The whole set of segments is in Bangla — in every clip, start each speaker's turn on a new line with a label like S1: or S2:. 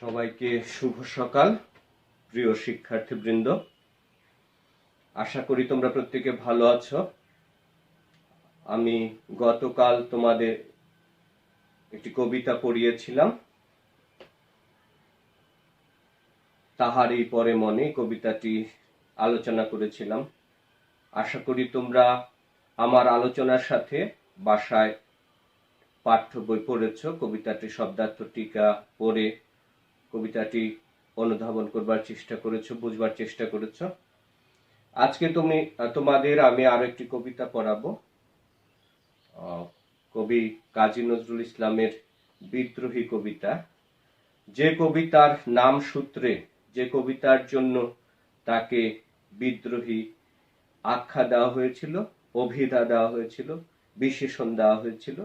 S1: সবাইকে শুভ সকাল। প্রিয় শিক্ষার্থীবৃন্দ, আশা করি তোমরা প্রত্যেকে ভালো আছো। আমি গতকাল তোমাদের একটি কবিতা পড়িয়েছিলাম, তাহারই পরে মনে কবিতাটি আলোচনা করেছিলাম। আশা করি তোমরা আমার আলোচনার সাথে বাসায় পাঠ্য বই পড়েছ, কবিতাটি শব্দার্থ টিকা পড়ে কবিতাটি অনুধাবন করবার চেষ্টা করেছো, বুঝবার চেষ্টা করেছো। আজকে তোমাদের আমি আরো একটি কবিতা পড়াবো, কবি কাজী নজরুল ইসলামের বিদ্রোহী কবিতা। যে কবিতার নাম সূত্রে, যে কবিতার জন্য তাকে বিদ্রোহী আখ্যা দেওয়া হয়েছিল, অভিধা দেওয়া হয়েছিল, বিশেষণ দেওয়া হয়েছিল,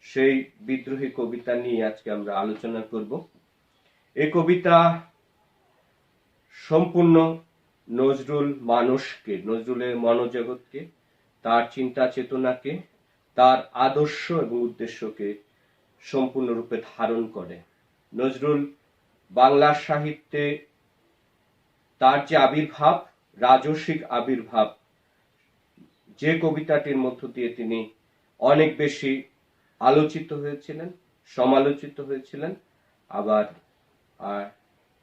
S1: সেই বিদ্রোহী কবিতা নিয়ে আজকে আমরা আলোচনা করব। এই কবিতা সম্পূর্ণ নজরুল মানুষকে, নজরুলের মনোজগৎকে, তার চিন্তা চেতনাকে, তার আদর্শ এবং উদ্দেশ্যকে সম্পূর্ণরূপে ধারণ করে। নজরুল বাংলা সাহিত্যে তার যে আবির্ভাব, রাজসিক আবির্ভাব, যে কবিতাটির মধ্য দিয়ে তিনি অনেক বেশি আলোচিত হয়েছিলেন, সমালোচিত হয়েছিলেন, আবার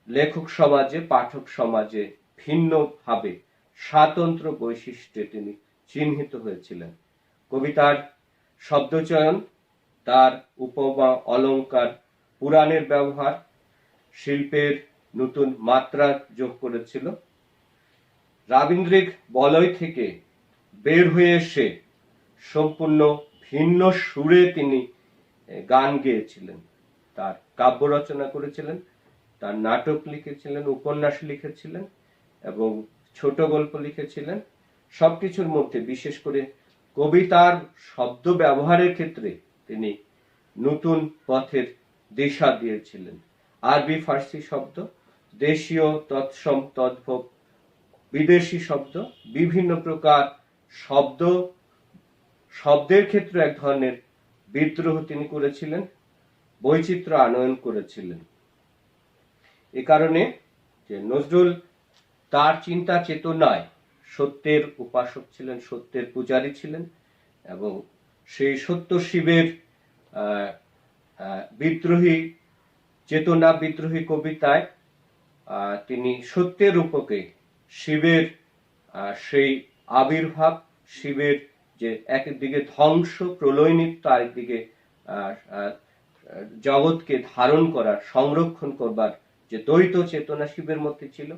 S1: লেখক সমাজে, পাঠক সমাজে ভিন্নভাবে স্বাতন্ত্র বৈশিষ্ট্যে তিনি চিহ্নিত হয়েছিলেন। কবিতার শব্দচয়ন, তার উপমা অলঙ্কার, পুরাণের ব্যবহার শিল্পের নতুন মাত্রা যোগ করেছিল। রবীন্দ্রিক বলয় থেকে বের হয়ে এসে সম্পূর্ণ ভিন্ন সুরে তিনি গান গেয়েছিলেন, তার কাব্য রচনা করেছিলেন, তার নাটক লিখেছিলেন, উপন্যাস লিখেছিলেন এবং ছোট গল্প লিখেছিলেন। সবকিছুর মধ্যে বিশেষ করে কবিতার শব্দ ব্যবহারের ক্ষেত্রে তিনি নতুন পথের দিশা দিয়েছিলেন। আরবি ফার্সি শব্দ, দেশীয় তৎসম তদ্ভব বিদেশি শব্দ, বিভিন্ন প্রকার শব্দের ক্ষেত্রে এক ধরনের বিদ্রোহ তিনি করেছিলেন, বৈচিত্র্য আনয়ন করেছিলেন। এ কারণে যে নজরুল তার চিন্তা চেতনায় সত্যের উপাসক ছিলেন, সত্যের পূজারী ছিলেন এবং সেই সত্য শিবের বিদ্রোহী চেতনা, বিদ্রোহী কবিতায় তিনি সত্যের রূপকে, শিবের সেই আবির্ভাব, শিবের যে একদিকে ধ্বংস প্রলয় নৃত্য, আরেকদিকে জগৎকে ধারণ করার, সংরক্ষণ করবার যে দ্বৈত চেতনা শিবের মধ্যে ছিল,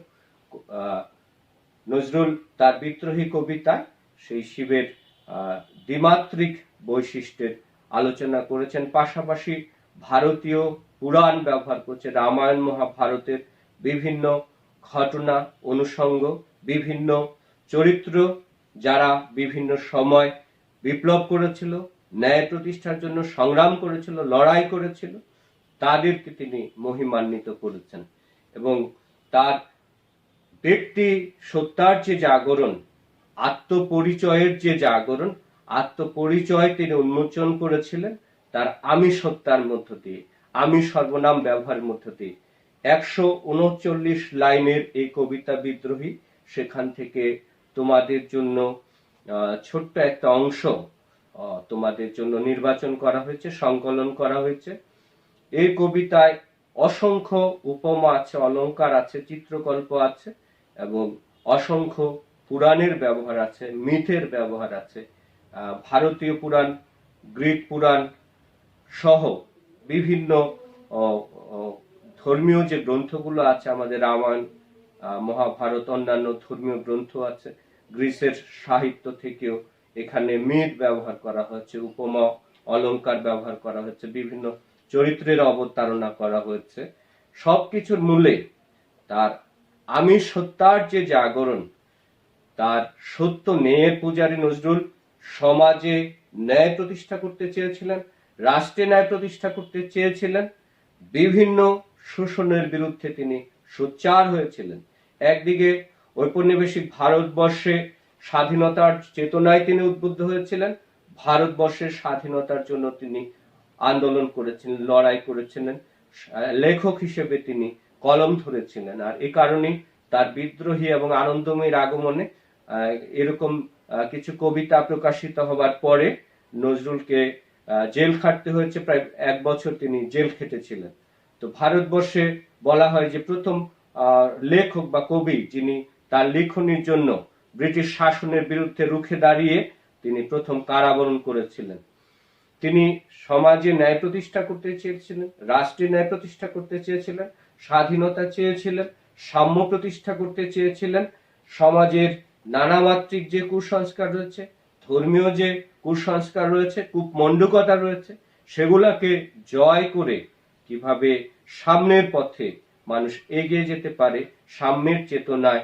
S1: নজরুল তার বিদ্রোহী কবিতায় সেই শিবের দ্বিমাত্রিক বৈশিষ্ট্যের আলোচনা করেছেন। পাশাপাশি ভারতীয় পুরাণ ব্যবহার করছে, রামায়ণ মহাভারতের বিভিন্ন ঘটনা অনুষঙ্গ, বিভিন্ন চরিত্র যারা বিভিন্ন সময় বিপ্লব করেছিল, ন্যায় প্রতিষ্ঠার জন্য সংগ্রাম করেছিল, লড়াই করেছিল, তাদেরকে তিনি মহিমান্বিত করেছেন এবং তার ব্যক্তি সত্তার যে জাগরণ, আত্মপরিচয়ের যে জাগরণ, আত্মপরিচয় তিনি উন্মোচন করেছিলেন তার আমি সত্তার মধ্য দিয়ে, আমি সর্বনাম ব্যবহারের মধ্য দিয়ে। 139 লাইনের এই কবিতা বিদ্রোহী, সেখান থেকে তোমাদের জন্য ছোট্ট একটা অংশ তোমাদের জন্য নির্বাচন করা হয়েছে, সংকলন করা হয়েছে। এই কবিতায় অসংখ্য উপমা আছে, অলঙ্কার আছে, চিত্রকল্প আছে এবং অসংখ্য পুরাণের ব্যবহার আছে, মিথের ব্যবহার আছে। ভারতীয় পুরাণ, গ্রিক পুরাণ সহ বিভিন্ন ধর্মীয় যে গ্রন্থগুলো আছে, আমাদের রামায়ণ, মহাভারত, অন্যান্য ধর্মীয় গ্রন্থ আছে, গ্রিসের সাহিত্য থেকেও এখানে মিথ ব্যবহার করা হচ্ছে, উপমা অলঙ্কার ব্যবহার করা হচ্ছে, বিভিন্ন চরিত্রের অবতারণা করা হয়েছে। সবকিছুর মূলে তার আমি সত্তার যে জাগরণ, তার সত্য ন্যায়ের পূজারী নজরুল সমাজে ন্যায় প্রতিষ্ঠা করতে চেয়েছিলেন, রাষ্ট্রে ন্যায় প্রতিষ্ঠা করতে চেয়েছিলেন, বিভিন্ন শোষণের বিরুদ্ধে তিনি সোচ্চার হয়েছিলেন। একদিকে ঔপনিবেশিক ভারতবর্ষে স্বাধীনতার চেতনায় তিনি উদ্বুদ্ধ হয়েছিলেন, ভারতবর্ষের স্বাধীনতার জন্য তিনি আন্দোলন করেছিলেন, লড়াই করেছিলেন। লেখক হিসেবে তিনি কলম ধরেছিলেন। আর এই কারণেই তার বিদ্রোহী এবং আনন্দময়ীর আগমনে এরকম কিছু কবিতা প্রকাশিত হবার পরে নজরুলকে জেল খাটতে হয়েছে, প্রায় 1 বছর তিনি জেল খেটেছিলেন। তো ভারতবর্ষে বলা হয় যে প্রথম লেখক বা কবি যিনি তার লেখনীর জন্য ব্রিটিশ শাসনের বিরুদ্ধে রুখে দাঁড়িয়ে তিনি প্রথম কারাবরণ করেছিলেন। তিনি সমাজে ন্যায় প্রতিষ্ঠা করতে চেয়েছিলেন, রাষ্ট্রে ন্যায় প্রতিষ্ঠা করতে চেয়েছিলেন, স্বাধীনতা চেয়েছিলেন, সাম্য প্রতিষ্ঠা করতে চেয়েছিলেন। সমাজের নানামাত্রিক যে কুসংস্কার রয়েছে, ধর্মীয় যে কুসংস্কার রয়েছে, কূপমণ্ডূকতা রয়েছে, সেগুলাকে জয় করে কিভাবে সামনের পথে মানুষ এগিয়ে যেতে পারে, সাম্যের চেতনায়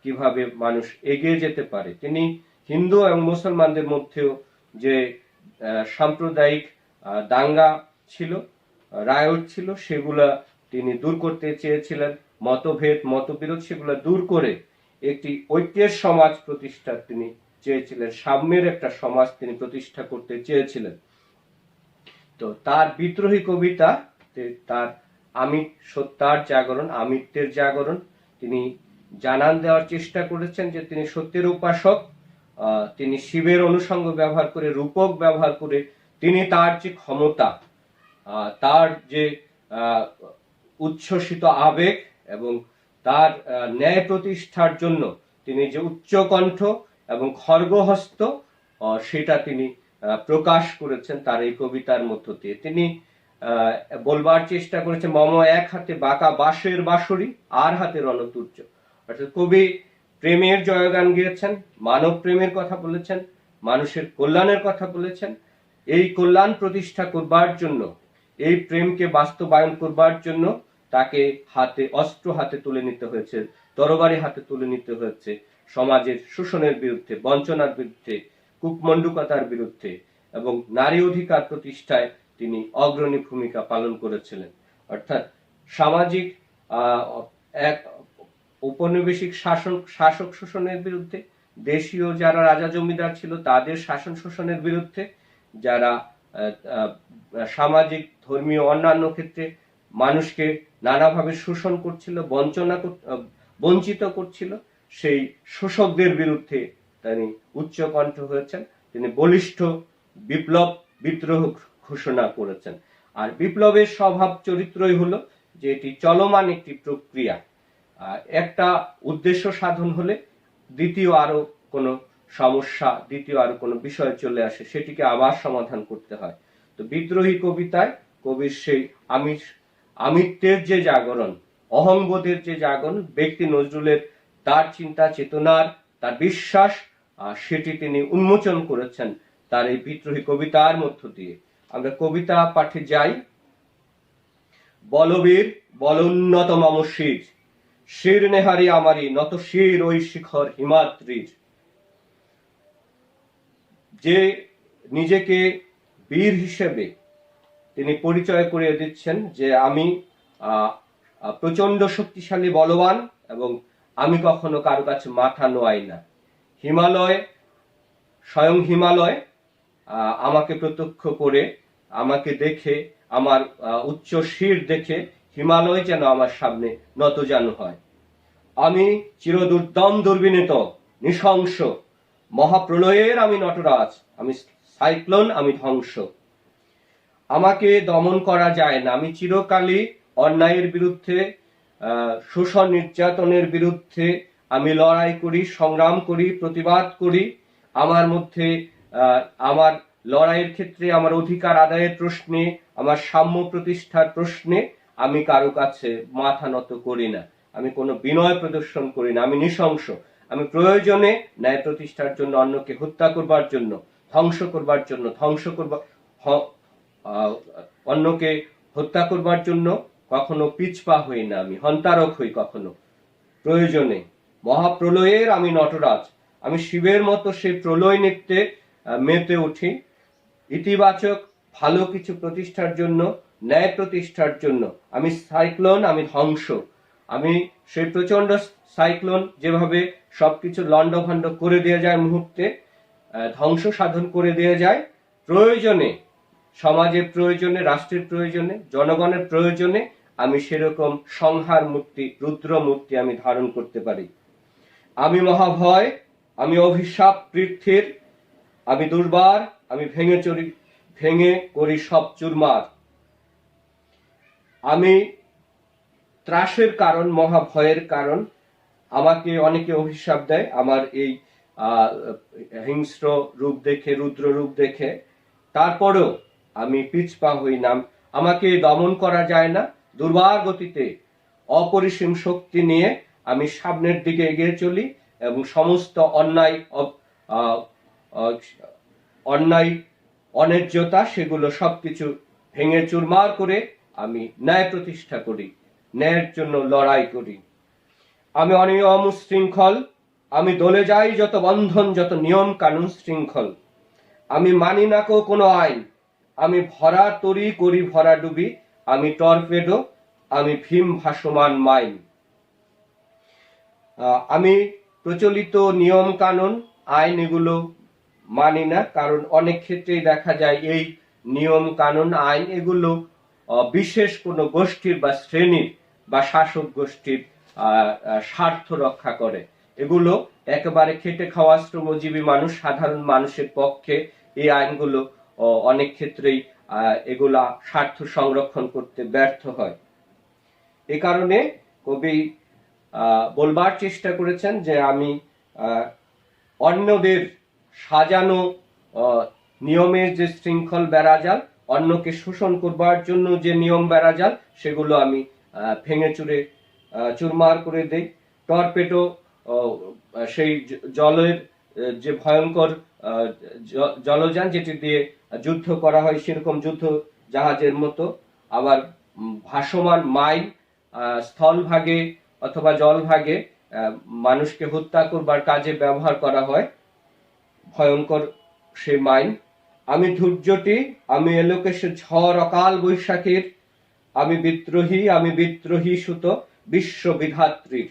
S1: কিভাবে মানুষ এগিয়ে যেতে পারে। তিনি হিন্দু এবং মুসলমানদের মধ্যেও যে সাম্প্রদায়িক দাঙ্গা ছিল, রায়ট ছিল, সেগুলা তিনি দূর করতে চেয়েছিলেন। মতভেদ, মতবিরোধ সেগুলা দূর করে একটি ঐক্যের সমাজ প্রতিষ্ঠা তিনি চেয়েছিলেন, সাম্যের একটা সমাজ তিনি প্রতিষ্ঠা করতে চেয়েছিলেন। তো তার বিদ্রোহী কবিতা, তার সত্যার জাগরণ, আমিত্বের জাগরণ, তিনি জানান দেওয়ার চেষ্টা করেছেন যে তিনি সত্যের উপাসক। তিনি শিবের অনুষঙ্গ ব্যবহার করে, রূপক ব্যবহার করে তিনি তার যে ক্ষমতা, তার যে উচ্ছ্বসিত আবেগ এবং তার ন্যায় প্রতিষ্ঠার জন্য তিনি যে উচ্চকণ্ঠ এবং খড়গহস্ত, সেটা তিনি প্রকাশ করেছেন তার এই কবিতার মধ্য দিয়ে। তিনি বলবার চেষ্টা করেছেন, মম এক হাতে বাঁকা বাঁশের বাঁশরি, আর হাতে রণতুর্য। অর্থাৎ কবি প্রেমের জয়গান গেয়েছেন, মানব প্রেমের কথা বলেছেন, মানুষের কল্যাণের কথা বলেছেন। এই কল্যাণ প্রতিষ্ঠা করবার জন্য, এই প্রেমকে বাস্তবায়ন করবার জন্য তাকে অস্ত্র হাতে তুলে নিতে হয়েছে, তরবারি হাতে তুলে নিতে হয়েছে সমাজের শোষণের বিরুদ্ধে, বঞ্চনার বিরুদ্ধে, কূপমণ্ডূকতার বিরুদ্ধে, এবং নারী অধিকার প্রতিষ্ঠায় তিনি অগ্রণী ভূমিকা পালন করেছিলেন। অর্থাৎ সামাজিক এক ঔপনিবেশিক শাসক শোষণের বিরুদ্ধে, দেশীয় যারা রাজা জমিদার ছিল তাদের শাসন শোষণের বিরুদ্ধে, যারা সামাজিক, ধর্মীয়, অন্যান্য ক্ষেত্রে মানুষকে নানাভাবে শোষণ করছিল, বঞ্চিত করছিল, সেই শোষকদের বিরুদ্ধে তিনি উচ্চকণ্ঠ হয়েছেন। তিনি বলিষ্ঠ বিদ্রোহ ঘোষণা করেছেন। আর বিপ্লবের স্বভাব চরিত্রই হলো যে এটি চলমান একটি প্রক্রিয়া। একটা উদ্দেশ্য সাধন হলে দ্বিতীয় আরো কোনো সমস্যা, দ্বিতীয় আরো কোনো বিষয় চলে আসে, সেটিকে আবার সমাধান করতে হয়। তো বিদ্রোহী কবিতায় কবির সেই আমিত্বের যে জাগরণ, অহংবোধের যে জাগরণ, ব্যক্তি নজরুলের তার চিন্তা চেতনার, তার বিশ্বাস, সেটি তিনি উন্মোচন করেছেন তার এই বিদ্রোহী কবিতার মধ্য দিয়ে। আমরা কবিতা পাঠে যাই। বলবীর বলোন্নত মম শির, শির নেহারি আমারি, নত শির ওই শিখর হিমাদ্রির। যে নিজেকে বীর হিসেবে তিনি পরিচয় করিয়ে দিচ্ছেন যে আমি প্রচন্ড শক্তিশালী, বলবান, এবং আমি কখনো কারো কাছে মাথা নোয়াই না। স্বয়ং হিমালয় আমাকে প্রত্যক্ষ করে, আমাকে দেখে, আমার উচ্চ শির দেখে হিমালয় যেন আমার সামনে নতজানু হয়। আমি চিরদুর্দম দুর্বিনীত, নৃশংস, মহাপ্রলয়ের আমি নটরাজ, আমি সাইক্লোন, আমি ধ্বংস। আমাকে দমন করা যায় না। আমি চিরকালই অন্যায়ের বিরুদ্ধে, শোষণ নির্যাতনের বিরুদ্ধে আমি লড়াই করি, সংগ্রাম করি, প্রতিবাদ করি। আমার মধ্যে আমার লড়াইয়ের ক্ষেত্রে, আমার অধিকার আদায়ের প্রশ্নে, আমার সাম্য প্রতিষ্ঠার প্রশ্নে আমি কারো কাছে মাথা নত করি না। আমি কোনো বিনয় প্রদর্শন করি না। আমি নৃশংস। আমি প্রয়োজনে ন্যায় প্রতিষ্ঠার জন্য, অন্যকে হত্যা করবার জন্য, ধ্বংস করবার জন্য, অন্যকে হত্যা করবার জন্য কখনো পিছপা হই না। আমি হন্তারক হই কখনো। প্রয়োজনে মহাপ্রলয়ের আমি নটরাজ, আমি শিবের মতো সেই প্রলয় নৃত্যে মেতে উঠি। ইতিবাচক ভালো কিছু প্রতিষ্ঠার জন্য, ন্যায় প্রতিষ্ঠার জন্য আমি সাইক্লোন, আমি ধ্বংস। আমি সেই প্রচন্ড সাইক্লোন, যেভাবে সবকিছু লন্ডভন্ড করে দিয়ে যায়, মুহূর্তে ধ্বংস সাধন করে দিয়ে যায়। প্রয়োজনে সমাজের প্রয়োজনে, রাষ্ট্রের প্রয়োজনে, জনগণের প্রয়োজনে আমি সেরকম সংহার মূর্তি, রুদ্র মূর্তি আমি ধারণ করতে পারি। আমি মহাভয়, আমি অভিশাপ পৃথ্বীর, আমি দুর্বার, আমি ভেঙে করি সব চুরমার। আমি ত্রাসের কারণ, মহাভয়ের কারণ। আমাকে অনেকে অভিশাপ দেয় আমার এই হিংস্র রূপ দেখে, রুদ্র রূপ দেখে। তারপরেও আমি পিছপা হই না, আমাকে দমন করা যায় না। দুর্বার গতিতে অপরিসীম শক্তি নিয়ে আমি সামনের দিকে এগিয়ে চলি এবং সমস্ত অন্যায় অন্যায্যতা সেগুলো সবকিছু ভেঙে চুরমার করে আমি ন্যায় প্রতিষ্ঠা করি, ন্যায়ের জন্য লড়াই করি। আমি অনিয়ম শৃঙ্খল, আমি দলে যাই যত বন্ধন, যত নিয়ম কানুন শৃঙ্খল। আমি মানি না কোনো আইন, আমি ভরা তরি করি ভরা ডুবি, আমি টর্পেডো, আমি ভীম ভাসমান মাইন। আমি প্রচলিত নিয়ম কানুন, আইন এগুলো মানি না, কারণ অনেক ক্ষেত্রেই দেখা যায় এই নিয়ম কানুন, আইন এগুলো বিশেষ কোনো গোষ্ঠীর বা শ্রেণীর বা শাসক গোষ্ঠীর স্বার্থ রক্ষা করে। এগুলো একেবারে খেটে খাওয়া শ্রমজীবী মানুষ, সাধারণ মানুষের পক্ষে এই আইনগুলো অনেক ক্ষেত্রেই এগুলা স্বার্থ সংরক্ষণ করতে ব্যর্থ হয়। এ কারণে কবি বলবার চেষ্টা করেছেন যে আমি অন্যদের সাজানো নিয়মের যে শৃঙ্খল বেড়াজাল, অন্যকে শোষণ করবার জন্য যে নিয়ম বেড়াজাল, সেগুলো আমি ভেঙে চুরমার করে দেই। টর্পেডো, সেই জলের যে ভয়ঙ্কর জলযান যেটি দিয়ে যুদ্ধ করা হয়, সেরকম যুদ্ধ জাহাজের মতো। আবার ভাসমান মাইন, স্থলভাগে অথবা জলভাগে মানুষকে হত্যা করবার কাজে ব্যবহার করা হয়, ভয়ঙ্কর সেই মাইন। আমি ধৈর্যটি, আমি এলোকেশের ঝড় অকাল বৈশাখীর, আমি বিদ্রোহী সুত বিশ্ববিধাত্রীর।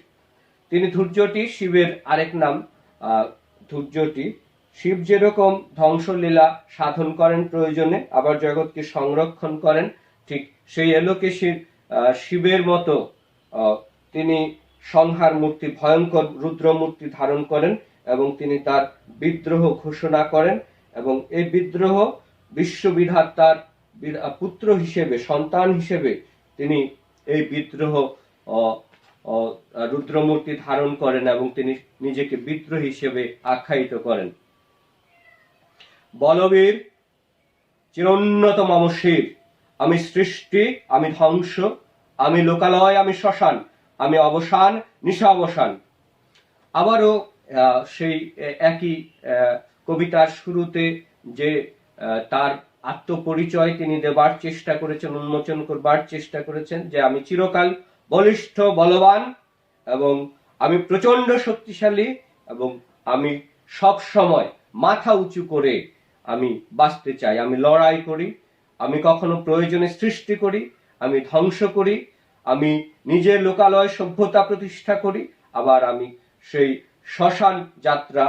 S1: তিনি ধৈর্যটি, শিবের আরেক নাম ধৈর্যটি। শিব যেরকম ধ্বংসলীলা সাধন করেন প্রয়োজনে, আবার জগৎকে সংরক্ষণ করেন, ঠিক সেই এলোকেশীর শিবের মতো তিনি সংহার মূর্তি, ভয়ঙ্কর রুদ্র মূর্তি ধারণ করেন এবং তিনি তার বিদ্রোহ ঘোষণা করেন। এবং এই বিদ্রোহ বিশ্ববিধাতার পুত্র হিসেবে, সন্তান হিসেবে তিনি এই বিদ্রোহ রুদ্রমূর্তি ধারণ করেন এবং তিনি নিজেকে বিদ্রোহী হিসেবে আখ্যায়িত করেন। বলবীর, চিরোন্নতম শির, আমি সৃষ্টি, আমি ধ্বংস, আমি লোকালয়, আমি শ্মশান, আমি অবসান, নিশা অবসান। আবারও সেই একই কবিতার শুরুতে যে তার আত্মপরিচয় তিনি দেবার চেষ্টা করেছেন, উন্মোচন করবার চেষ্টা করেছেন, যে আমি চিরকাল বলিষ্ঠ, বলবান এবং আমি প্রচন্ড শক্তিশালী এবং আমি সব সময় মাথা উঁচু করে আমি বাঁচতে চাই। আমি লড়াই করি, আমি কখনো প্রয়োজনে সৃষ্টি করি, আমি ধ্বংস করি, আমি নিজের লোকালয় সভ্যতা প্রতিষ্ঠা করি, আবার আমি সেই শ্মশান যাত্রা,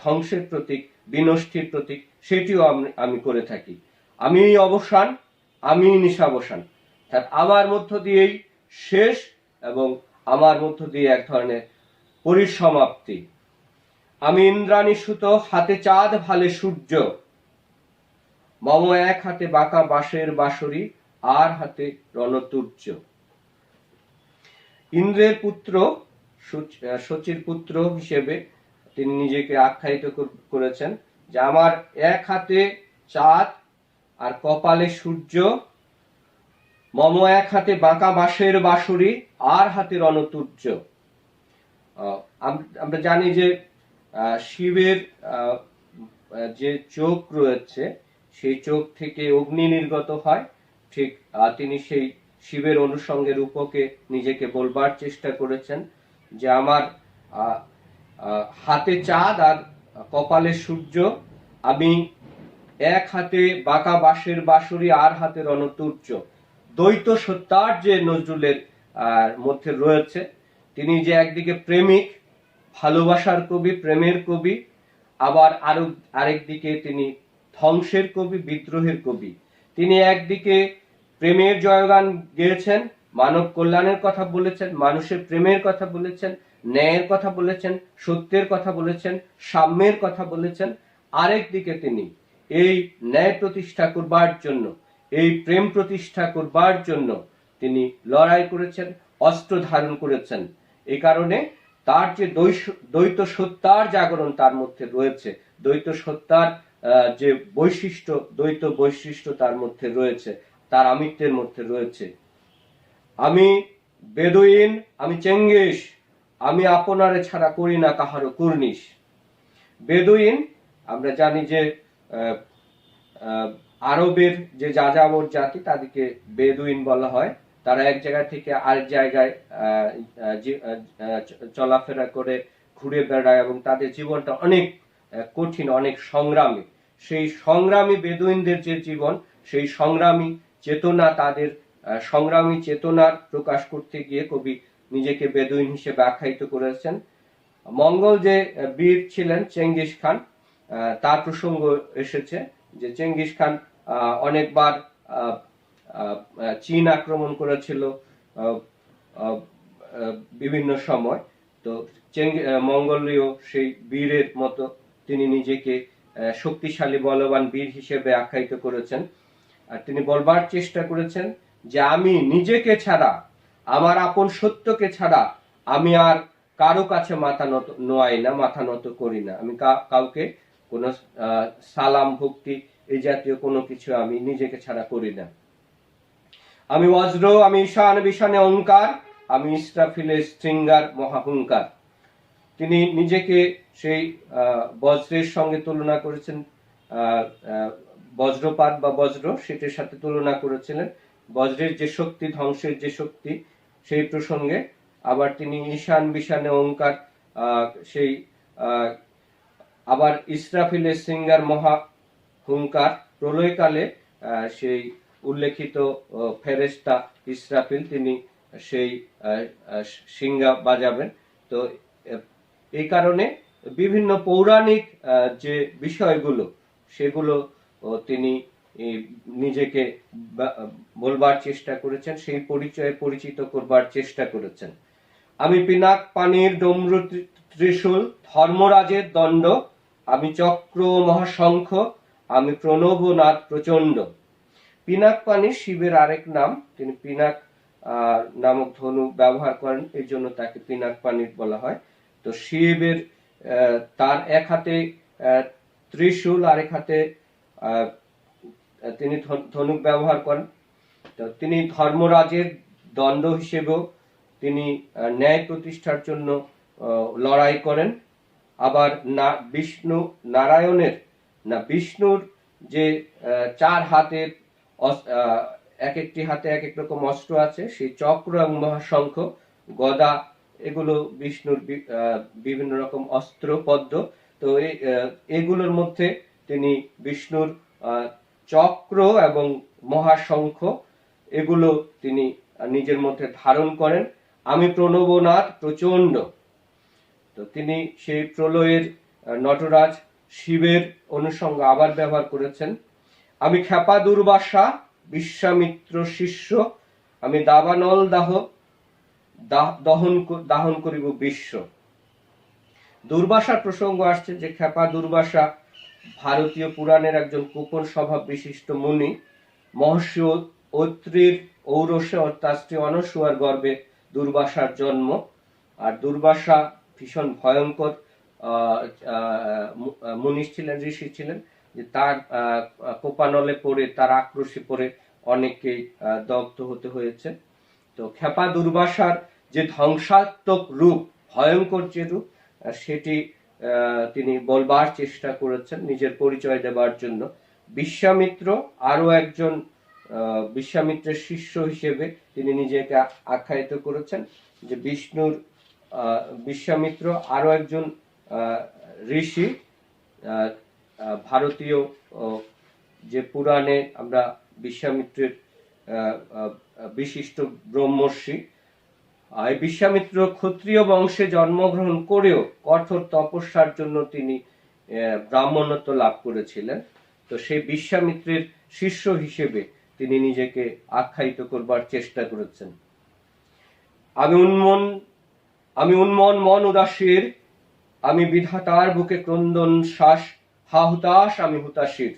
S1: ধ্বংসের প্রতীক, বিনষ্টির প্রতীক, সেটিও আমি করে থাকি। আমি অবসান, আমি নিশাবসান, আমার মধ্য দিয়েই শেষ এবং আমার মধ্য দিয়ে এক ধরনের পরিসমাপ্তি। আমি ইন্দ্রাণী সুত, হাতে চাঁদ, ভালে সূর্য, মম এক হাতে বাঁকা বাঁশের বাঁশরি, আর হাতে রণতুর্য। ইন্দ্রের পুত্র, শচীর পুত্র হিসেবে তিনি নিজেকে আখ্যায়িত করেছেন যে আমার এক হাতে চাঁদ আর কপালে সূর্য, মম এক হাতে বাঁকা বাঁশের বাঁশরি, আর হাতে রণতুর্য। আমরা জানি যে শিবের যে চোখ রয়েছে, সেই চোখ থেকে অগ্নি নির্গত হয়। ঠিক তিনি সেই শিবের অনুষঙ্গে রূপকে নিজেকে বলবার চেষ্টা করেছেন যে আমার হাতে চাঁদ আর কপালে সূর্য, আমি এক হাতে বাঁকা বাঁশের বাঁশরি, আর হাতে রণতুর্য। দ্বৈত সত্তার যে নজরুলের মধ্যে রয়েছে, তিনি যে একদিকে প্রেমিক, ভালোবাসার কবি, প্রেমের কবি, আবার আরেক দিকে তিনি ধ্বংসের কবি, বিদ্রোহের কবি। তিনি একদিকে প্রেমের জয়গান গেয়েছেন, মানব কল্যাণের কথা বলেছেন, মানুষের প্রেমের কথা বলেছেন, ন্যায়ের কথা বলেছেন, সত্যের কথা বলেছেন, সাম্যের কথা বলেছেন। আরেক দিকে তিনি এই ন্যায় প্রতিষ্ঠা করবার জন্য, এই প্রেম প্রতিষ্ঠা করবার জন্য তিনি লড়াই করেছেন, অস্ত্র ধারণ করেছেন। এই কারণে তার যে দ্বৈত সত্তার জাগরণ তার মধ্যে রয়েছে, দ্বৈত সত্তার যে বৈশিষ্ট্য, দ্বৈত বৈশিষ্ট্য তার মধ্যে রয়েছে, তার আমিত্বের মধ্যে রয়েছে। আমি বেদুইন, আমি চেঙ্গিস, আমি আপনারে ছাড়া করি না কাহারও কুর্নিশ। বেদুইন, আমরা জানি যে আরবের যে যাযাবর জাতি তাদেরকে বেদুইন বলা হয়। তারা এক জায়গা থেকে আরেক জায়গায় চলাফেরা করে, ঘুরে বেড়ায় এবং তাদের জীবনটা অনেক কঠিন, অনেক সংগ্রামী। সেই সংগ্রামী বেদুইনদের যে জীবন, সেই সংগ্রামী চেতনা, তাদের সংগ্রামী চেতনার প্রকাশ করতে গিয়ে কবি নিজেকে বেদুইন হিসেবে আখ্যায়িত করেছেন। মঙ্গল যে বীর ছিলেন চেঙ্গিস খান, তার প্রসঙ্গ এসেছে যে চেঙ্গিস খান অনেকবার চীন আক্রমণ করেছিল বিভিন্ন সময়। তো মঙ্গলীয় সেই বীরের মতো তিনি নিজেকে শক্তিশালী বলবান বীর হিসেবে আখ্যায়িত করেছেন। আর তিনি বলবার চেষ্টা করেছেন যে আমি নিজেকে ছাড়া, আমার আপন সত্যকে ছাড়া আমি আর কারো কাছে মাথা নোয়াই না, মাথা নত করি না। আমি কাউকে কোনো সালাম ভক্তি এই জাতীয় কোনো কিছু আমি নিজেকে ছাড়া করি না। আমি বজ্র, আমি ঈশান বিশানে ওঙ্কার, আমি ইসরাফিলের শৃঙ্গার মহাহুঙ্কার। তিনি নিজেকে সেই বজ্রের সঙ্গে তুলনা করেছেন, বজ্রপাত বা বজ্র, সেটির সাথে তুলনা করেছিলেন। বজ্রের যে শক্তি, ধ্বংসের যে শক্তি, সেই প্রসঙ্গে আবার তিনি ঈশান বিশানে ওঙ্কার, সেই আবার ইসরাফিলের শৃঙ্গার মহা হুঙ্কার, প্রলয়কালে সেই উল্লেখিত ফেরেশতা ইসরাফিল তিনি সেই সিংহা বাজাবেন। তো এই কারণে বিভিন্ন পৌরাণিক যে বিষয়গুলো, সেগুলো তিনি নিজেকে বলবার চেষ্টা করেছেন, সেই পরিচয়ে পরিচিত করবার চেষ্টা করেছেন। আমি পিনাক পানির ডমরু ত্রিশূল, ধর্মরাজের দণ্ড, আমি চক্র মহাশঙ্খ, আমি প্রণবনাথ প্রচণ্ড। পিনাক পানি শিবের আরেক নাম। তিনি পিনাক নামক ধনু ব্যবহার করেন, এই জন্য তাকে পিনাক পানি বলা হয়। তো শিবের তার এক হাতে ত্রিশূল, আরেক হাতে তিনি ধনুক ব্যবহার করেন। তো তিনি ধর্মরাজের দণ্ড হিসেবেও তিনি ন্যায় প্রতিষ্ঠার জন্য লড়াই করেন। আবার বিষ্ণুর যে চার হাতের এক একটি হাতে এক এক রকম অস্ত্র আছে, সেই চক্র এবং মহাশঙ্খ, গদা, এগুলো বিষ্ণুর বিভিন্ন রকম অস্ত্র পদ্ম। তো এগুলোর মধ্যে তিনি বিষ্ণুর চক্র এবং মহাশঙ্খ এগুলো তিনি নিজের মধ্যে ধারণ করেন। আমি প্রণবনাথ প্রচণ্ড। তো তিনি সেই প্রলয়ের নটরাজ শিবের অনুষঙ্গ আবার ব্যবহার করেছেন। আমি ক্ষেপা দুর্বাসা, বিশ্বামিত্র শিষ্য, আমি দাবানল দাহন করিব বিশ্ব। দুর্বাসার প্রসঙ্গ আসছে, যে ক্ষেপা দুর্বাসা ভারতীয় পুরাণের একজন কোপন স্বভাব বিশিষ্ট মুনি। মহর্ষি অত্রির ঔরসে অর্থাৎ স্ত্রী অনসূয়ার গর্ভে দুর্বাসার জন্ম। আর দুর্বাসা ভীষণ ভয়ঙ্কর মুনি ছিলেন, ঋষি ছিলেন, যে তার কোপানলে পড়ে, তার আক্রোশে পড়ে অনেকেই দগ্ধ হতে হয়েছে। তো ক্ষেপা দুর্বাসার যে ধ্বংসাত্মক রূপ, ভয়ঙ্কর যে রূপ, সেটি তিনি বলবার চেষ্টা করেছেন নিজের পরিচয় দেবার জন্য। বিশ্বামিত্র আরো একজন, বিশ্বামিত্রের শিষ্য হিসেবে তিনি নিজেকে আখ্যায়িত করেছেন, যে বিশ্বামিত্র আরো একজন ঋষি। ভারতীয় যে পুরাণে আমরা বিশ্বামিত্রের বিশিষ্ট ব্রহ্মর্ষি, এই বিশ্বামিত্র ক্ষত্রিয় বংশে জন্মগ্রহণ করেও কঠোর তপস্যার জন্য তিনি ব্রাহ্মণত্ব লাভ করেছিলেন। তো সেই বিশ্বামিত্রের শিষ্য হিসেবে তিনি নিজেকে আখ্যায়িত করবার চেষ্টা করেছেন। আমি উন্মন মন উদাসীর, আমি বিধাতার বুকে ক্রন্দন শ্বাস, হা হুতাশ আমি হুতাশীর।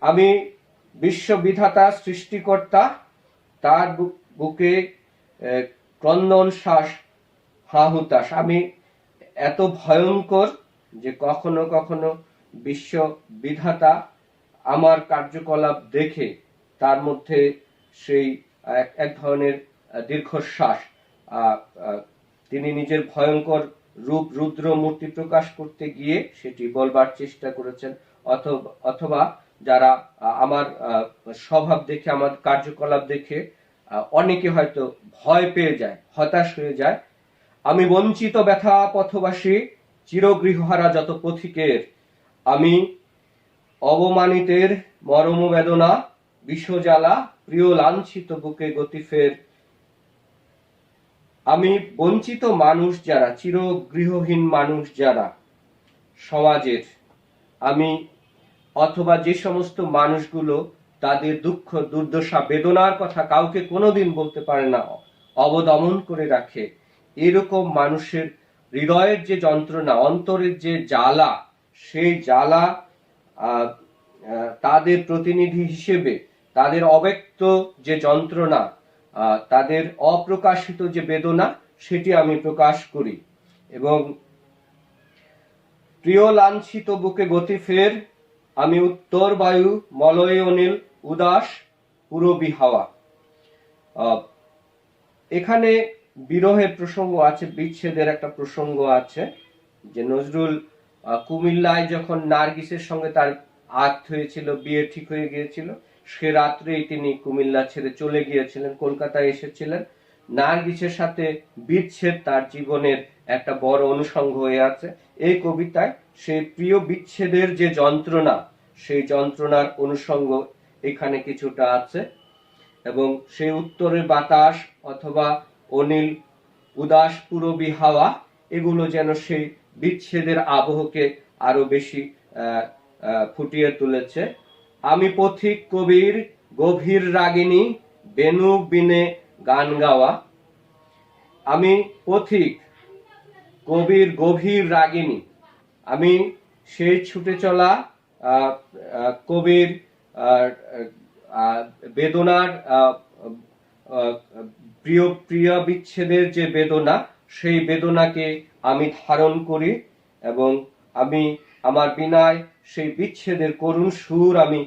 S1: আমি বিশ্ব বিধাতা সৃষ্টিকর্তা, তার বুকে ক্রন্দন শ্বাস, হা হুতাশ। আমি এত ভয়ঙ্কর যে কখনো কখনো বিশ্ব বিধাতা আমার কার্যকলাপ দেখে তার মধ্যে সেই এক ধরনের দীর্ঘশ্বাস, তিনি নিজের ভয়ঙ্কর রূপ রুদ্র মূর্তি প্রকাশ করতে গিয়ে সেটি বলবার চেষ্টা করেছেন, অথবা যারা আমার স্বভাব দেখে, আমার কার্যকলাপ দেখে অনেকে হয়তো ভয় পেয়ে যায়, হতাশ হয়ে যায়। আমি বঞ্চিত ব্যথা পথবাসী, চিরগৃহহারা যত পথিকের, আমি অবমানিতের মরম বেদনা, বিষজ্বালা প্রিয় লাঞ্ছিত বুকে গতি ফের। আমি বঞ্চিত মানুষ যারা, চিরগৃহহীন মানুষ যারা সমাজের, আমি অথবা যে সমস্ত মানুষগুলো তাদের দুঃখ দুর্দশা বেদনার কথা কাউকে কোনোদিন বলতে পারে না, অবদমন করে রাখে, এরকম মানুষের হৃদয়ের যে যন্ত্রণা, অন্তরের যে জ্বালা, সেই জ্বালা তাদের প্রতিনিধি হিসেবে তাদের অব্যক্ত যে যন্ত্রণা, তাদের অপ্রকাশিত যে বেদনা, সেটি আমি প্রকাশ করি। এবং প্রিয় লাঞ্ছিত বুকে গতি ফের, আমি উত্তর বায়ু মলয় অনিল উদাস পুরবী হাওয়া। এখানে বিরহের প্রসঙ্গ আছে, বিচ্ছেদের একটা প্রসঙ্গ আছে, যে নজরুল কুমিল্লায় যখন নার্গিসের সঙ্গে তার আক্ত হয়েছিল, বিয়ে ঠিক হয়ে গিয়েছিল, সে রাত্রেই তিনি কুমিল্লা ছেড়ে চলে গিয়েছিলেন, কলকাতায় এসেছিলেন। নার্গিসের সাথে বিচ্ছেদ তার জীবনের একটা বড় অনুষঙ্গ হয়ে আছে। এই কবিতায় সেই প্রিয় বিচ্ছেদের যে যন্ত্রণা, সেই যন্ত্রণার অনুষঙ্গ এখানে কিছুটা আছে। এবং সেই উত্তরের বাতাস অথবা অনিল উদাস পুরবী হাওয়া, এগুলো যেন সেই বিচ্ছেদের আবহকে আরো বেশি ফুটিয়ে তুলেছে। আমি পথিক কবির গভীর রাগিনী, বেনু বিনে গান গাওয়া। আমি পথিক কবির গভীর রাগিনী, আমি সেই ছুটে চলা কবির বেদনার, প্রিয় প্রিয় বিচ্ছেদের যে বেদনা, সেই বেদনাকে আমি ধারণ করি এবং আমি আমার বীণায় সেই বিচ্ছেদের করুণ সুর আমি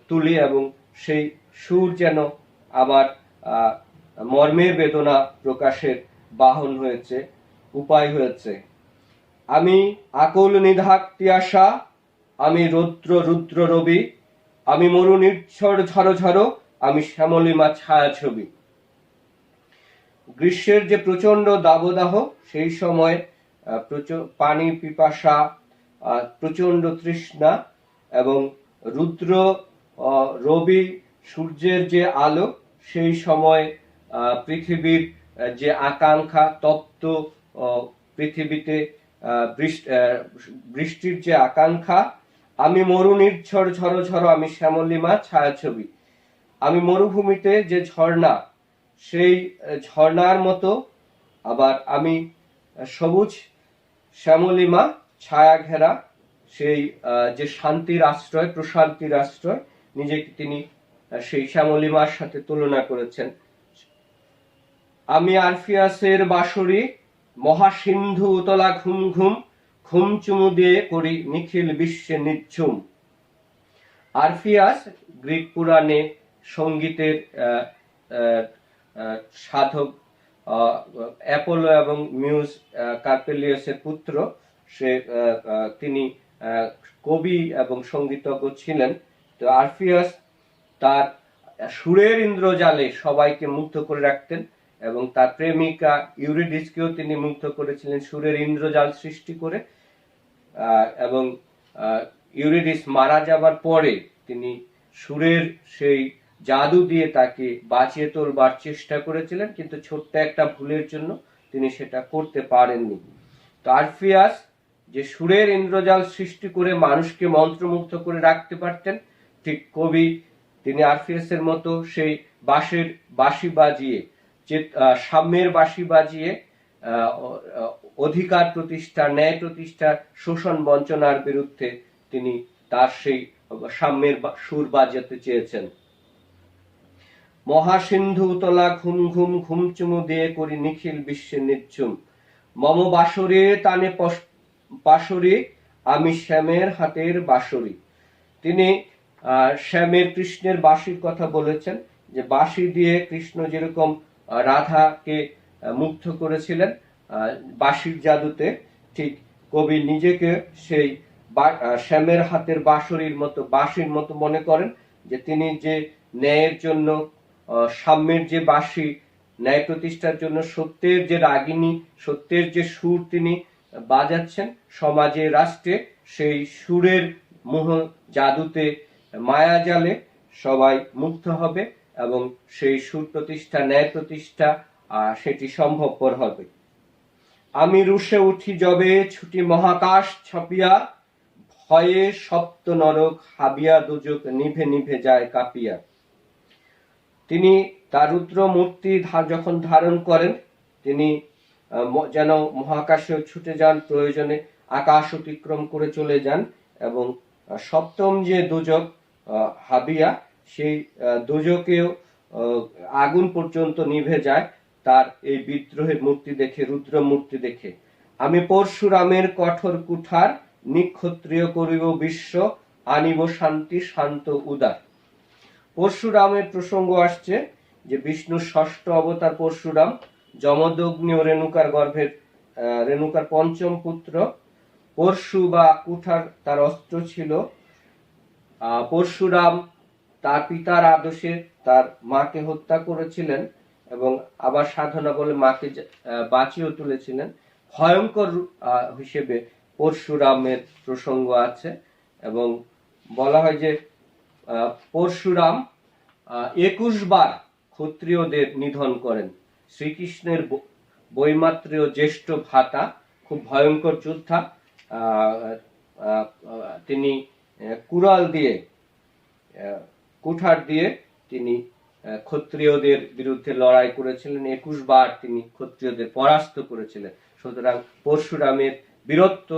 S1: তুলি, এবং সেই সুর যেন আমার মর্মের বেদনা প্রকাশের বাহন হয়েছে, উপায় হয়েছে। আমি আকুল নিধাক তিয়াসা, আমি রৌদ্র রুদ্র রবি, আমি মরু নির্ঝর ঝড়ো ঝড়ো, আমি শ্যামলিমা ছায়া ছবি। গ্রীষ্মের যে প্রচন্ড দাবদাহ, সেই সময় পানি পিপাসা, প্রচন্ড তৃষ্ণা, এবং রুদ্র রবি সূর্যের যে আলো, সেই সময় পৃথিবীর যে আকাঙ্ক্ষা, তপ্ত পৃথিবীতে বৃষ্টির যে আকাঙ্ক্ষা। আমি মরু নির্ঝর ঝড়ো ঝড়ো, আমি শ্যামলিমা ছায়াছবি। আমি মরুভূমিতে যে ঝর্ণা, সেই ঝর্ণার মতো, আবার আমি সবুজ শ্যামলিমা ছায়া ঘেরা সেই যে শান্তির আশ্রয়, প্রশান্তির আশ্রয়, নিজেকে তিনি সেই শ্যামলিমার সাথে তুলনা করেছেন। আমি আরফিয়াসের বাঁশরি, মহাসিন্ধু উতলা ঘুম ঘুম, ঘুম চুমু দিয়ে করি নিখিল বিশ্বে নিঝুম। আরফিয়াস গ্রিক পুরাণে সঙ্গীতের সাধক, অ্যাপোলো এবং মিউজ কার্পেলিয়াসের পুত্র। তিনি কবি এবং সঙ্গীতজ্ঞ ছিলেন। তো আরফিয়াস তার সুরের ইন্দ্রজালে সবাইকে মুগ্ধ করে রাখতেন, এবং তার প্রেমিকা ইউরিডিসকেও তিনি মুগ্ধ করেছিলেন সুরের ইন্দ্রজাল সৃষ্টি করে। এবং ইউরিডিস মারা যাবার পরে তিনি সুরের সেই জাদু দিয়ে তাকে বাঁচিয়ে তোলবার চেষ্টা করেছিলেন, কিন্তু ছোট্ট একটা ভুলের জন্য তিনি সেটা করতে পারেননি। তো আরফিয়াস যে সুরের ইন্দ্রজাল সৃষ্টি করে মানুষকে মন্ত্রমুগ্ধ করে রাখতে পারতেন, ঠিক কবি তিনি আরফিএস এর মতো সেই বাঁশি বাজিয়ে, সাম্যের বাঁশি বাজিয়ে অধিকার প্রতিষ্ঠা, ন্যায় প্রতিষ্ঠা, শোষণ বঞ্চনার বিরুদ্ধে তিনি তার সেই সাম্যের সুর বাজাতে চেয়েছেন। মহাসিন্ধু উতলা ঘুম ঘুম ঘুম চুমু দিয়ে করি নিখিল বিশ্বে নিঝুম, মম বাসরে টানে পাশরি, আমি শ্যামের হাতের বাঁশরি। তিনি শ্যামের কৃষ্ণের বাঁশির কথা বলেছেন, যে বাঁশি দিয়ে কৃষ্ণ যেরকম রাধাকে মুগ্ধ করেছিলেন বাঁশির জাদুতে, ঠিক কবি নিজেকে সেই শ্যামের হাতের বাঁশরির মতো, বাঁশির মতো মনে করেন, যে তিনি যে ন্যায়ের জন্য, সাম্যের যে বাঁশি, ন্যায় প্রতিষ্ঠার জন্য সত্যের যে রাগিনী, সত্যের যে সুর তিনি বাজাচ্ছেন সমাজে, রাষ্ট্রে, সেই সুরের মোহ জাদুতে, মায়াজালে সবাই মুগ্ধ হবে এবং সেই সুর প্রতিষ্ঠা, ন্যায় প্রতিষ্ঠা সেটি সম্ভবপর হবে। আমি রুষে উঠি যবে ছুটি মহাকাশ ছাপিয়া, ভয়ে সপ্ত নরক হাবিয়া, দুজক নিভে নিভে যায় কাঁপিয়া। তিনি তার রুদ্র মূর্তি যখন ধারণ করেন, তিনি যেন মহাকাশে ছুটে যান, প্রয়োজনে আকাশ অতিক্রম করে চলে যান, এবং সপ্তম যে দুজক হাবিয়া, সেই দুজকেও আগুন পর্যন্ত নিভে যায় তার এই বিদ্রোহের মূর্তি দেখে, রুদ্র মূর্তি দেখে। আমি পরশুরামের কঠোর কুঠার, নিক্ষত্রিয় করিব বিশ্ব, আনিব শান্তি শান্ত উদার। পরশুরামের প্রসঙ্গ আসছে, যে বিষ্ণুর ষষ্ঠ অবতার পরশুরাম, যমদগ্নি ও রেণুকার পঞ্চম পুত্র। পরশু বা কুঠার তার অস্ত্র ছিল। পরশুরাম তার পিতার আদেশে তার মাকে হত্যা করেছিলেন এবং আবার সাধনা বলে মাকে বাঁচিয়েও তুলেছিলেন। ভয়ঙ্কর হিসেবে পরশুরামের প্রসঙ্গ আছে, এবং বলা হয় যে পরশুরাম 21 বার ক্ষত্রিয়দের নিধন করেন। শ্রীকৃষ্ণের বৈমাত্রেয় জ্যেষ্ঠ ভ্রাতা, খুব ভয়ঙ্কর যোদ্ধা, তিনি কুড়াল দিয়ে, কুঠার দিয়ে তিনি ক্ষত্রিয়দের বিরুদ্ধে লড়াই করেছিলেন। 21 বার তিনি ক্ষত্রিয়দের পরাস্ত করেছিলেন। সুতরাং পরশুরামের বীরত্ব,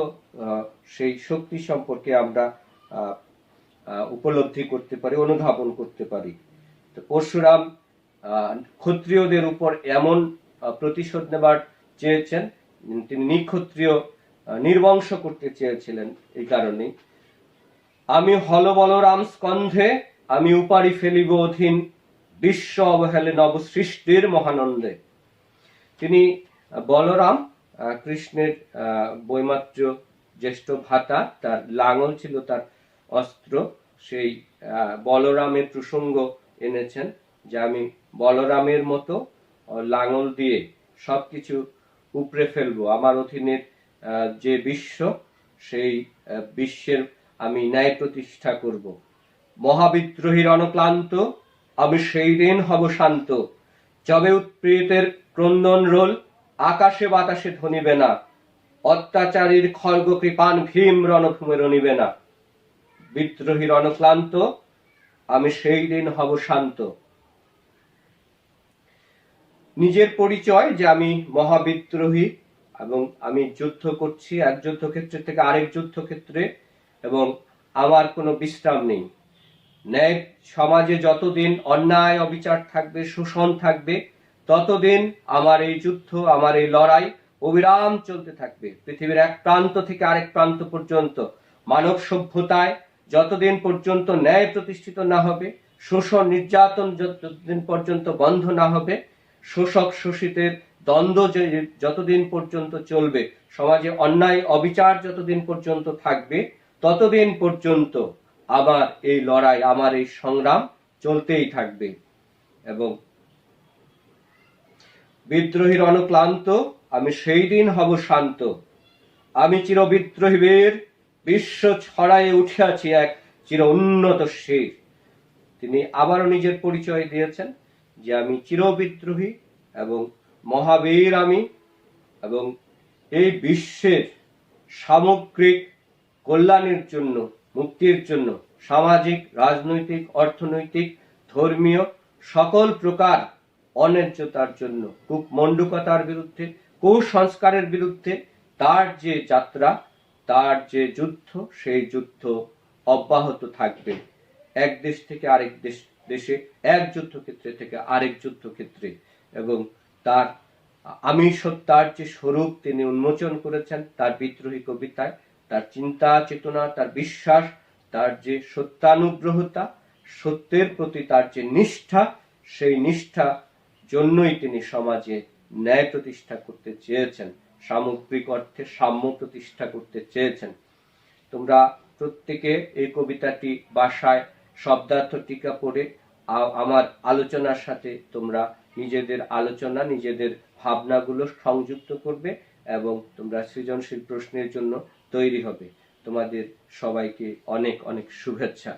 S1: সেই শক্তি সম্পর্কে আমরা উপলব্ধি করতে পারি, অনুধাবন করতে পারি। তো পরশুরাম ক্ষত্রিয়দের উপর এমন প্রতিশোধ নেবার চেয়েছেন, তিনি নিক্ষত্রিয় নির্বংশ করতে চেয়েছিলেন। এই কারণে আমি হল বলরাম স্কন্ধে, আমি উপারি ফেলিব অধীন, বিশ্ব অবহেলে নব সৃষ্টির মহানন্দে। তিনি বলরাম, কৃষ্ণের বৈমাত্র জ্যেষ্ঠ ভ্রাতা, তার লাঙল ছিল তার অস্ত্র। সেই বলরামের প্রসঙ্গ এনেছেন, যে আমি বলরামের মতো লাঙল দিয়ে সবকিছু উপড়ে ফেলবো। আমার অধীনের যে বিশ্ব, সেই বিশ্বের আমি ন্যায় প্রতিষ্ঠা করব। মহাবিদ্রোহীর অনক্লান্ত, আমি সেই দিন হব শান্ত, যবে উৎপীড়িতের ক্রন্দন রোল, আকাশে বাতাসে ধ্বনিবে না, অত্যাচারীর খর্গ কৃপান ভীম রণভূমে রণিবে না। বিদ্রোহীর অনক্লান্ত, আমি সেই দিন হব শান্ত। নিজের পরিচয়, যে আমি মহাবিদ্রোহী এবং আমি যুদ্ধ করছি এক যুদ্ধক্ষেত্র থেকে আরেক যুদ্ধক্ষেত্রে, এবং আমার কোনো বিশ্রাম নেই। ন্যায় সমাজে যতদিন অন্যায় অবিচার থাকবে, শোষণ থাকবে, ততদিন আমার এই যুদ্ধ, আমার এই লড়াই অবিরাম চলতে থাকবে। পৃথিবীর এক প্রান্ত থেকে আরেক প্রান্ত পর্যন্ত মানব সভ্যতায় যতদিন পর্যন্ত ন্যায় প্রতিষ্ঠিত না হবে, শোষণ নির্যাতন যতদিন পর্যন্ত বন্ধ না হবে, শোষক শোষিতের দ্বন্দ্ব যতদিন পর্যন্ত চলবে, সমাজে অন্যায় অবিচার যতদিন পর্যন্ত থাকবে, ততদিন পর্যন্ত আমার এই লড়াই, আমার এই সংগ্রাম চলতেই থাকবে। এবং বিদ্রোহীর অনক্লান্ত, আমি সেই দিন হব শান্ত, আমি চির বিদ্রোহীদের বিশ্ব ছড়ায়ে উঠিয়াছি এক চির উন্নত শির। তিনি আবারও নিজের পরিচয় দিয়েছেন, যে আমি চির বিদ্রোহী এবং মহাবীর আমি, এবং এই বিশ্বের সামগ্রিক কল্যাণের জন্য, মুক্তির জন্য, সামাজিক, রাজনৈতিক, অর্থনৈতিক, ধর্মীয় সকল প্রকার অন্যায্যতার জন্য, কূপমণ্ডূকতার বিরুদ্ধে, কুসংস্কারের বিরুদ্ধে তার যে যাত্রা, তার যে যুদ্ধ, সেই যুদ্ধ অব্যাহত থাকবে। এক দেশ থেকে আরেক দেশে, এক যুদ্ধক্ষেত্রে থেকে আরেক যুদ্ধক্ষেত্রে। এবং তার আমি সত্তার যে স্বরূপ তিনি উন্মোচন করেছেন তার বিদ্রোহী কবিতায়, তার চিন্তা চেতনা, তার বিশ্বাস, তার যে সত্যানুগ্রহতা, সত্যের প্রতি তার যে নিষ্ঠা, সেই নিষ্ঠা জন্যই তিনি সমাজে ন্যায় প্রতিষ্ঠা করতে চেয়েছেন, সামগ্রিক অর্থে সাম্য প্রতিষ্ঠা করতে চেয়েছেন। তোমরা প্রত্যেকে এই কবিতাটি বাসায় শব্দার্থ টিকা পড়ে আমার আলোচনার সাথে তোমরা নিজেদের আলোচনা, নিজেদের ভাবনাগুলো সংযুক্ত করবে এবং তোমরা সৃজনশীল প্রশ্নের জন্য তৈরি হবে। তোমাদের সবাইকে অনেক অনেক শুভেচ্ছা।